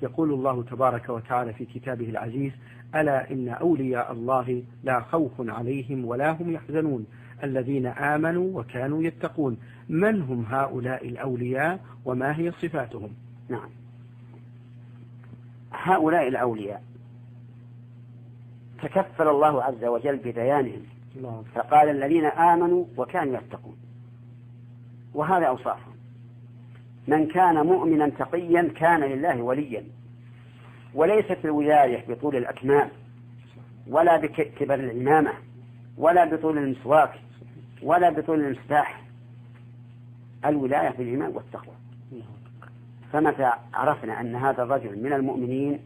يقول الله تبارك وتعالى في كتابه العزيز: ألا إن أولياء الله لا خوف عليهم ولا هم يحزنون الذين آمنوا وكانوا يتقون. من هم هؤلاء الأولياء وما هي صفاتهم؟ نعم، هؤلاء الأولياء تكفل الله عز وجل ببيانهم، فقال الذين آمنوا وكانوا يتقون، وهذا أوصافهم. من كان مؤمنا تقيا كان لله وليا، وليست الولاية بطول الأكمام ولا بكبر العمامة ولا بطول المسواك ولا بطول المفتاح، الولاية بالإيمان والتقوى. فمتى عرفنا أن هذا الرجل من المؤمنين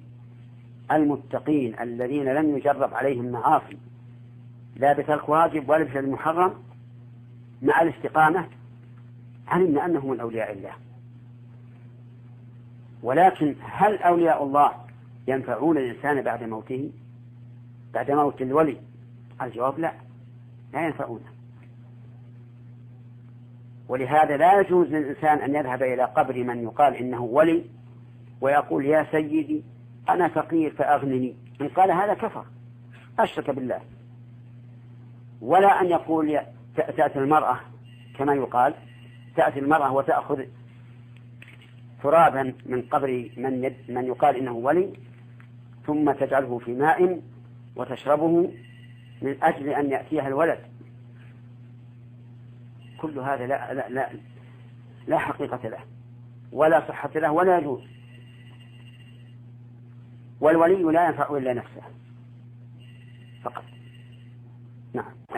المتقين الذين لم يجرب عليهم معاصي لا بترك واجب ولا بفعل محرم مع الاستقامة، علمنا أنه من أولياء الله. ولكن هل أولياء الله ينفعون الإنسان بعد موته، بعد موت الولي؟ الجواب لا ينفعونه. ولهذا لا يجوز للإنسان أن يذهب إلى قبر من يقال إنه ولي ويقول: يا سيدي أنا فقير فأغنني. إن قال هذا كفر، أشرك بالله. ولا أن يقول تأتي المرأة كما يقال، تأتي المرأة وتأخذ ترابا من قبر من يقال إنه ولي ثم تجعله في ماء وتشربه من أجل أن يأتيها الولد. كل هذا لا حقيقة له ولا صحة له ولا يجوز. والولي لا ينفع إلا نفسه فقط.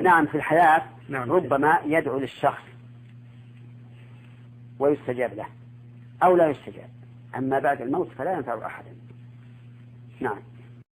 نعم في الحياة ربما يدعو للشخص ويستجاب له أو لا يستجاب، أما بعد الموت فلا ينفع أحدا. نعم.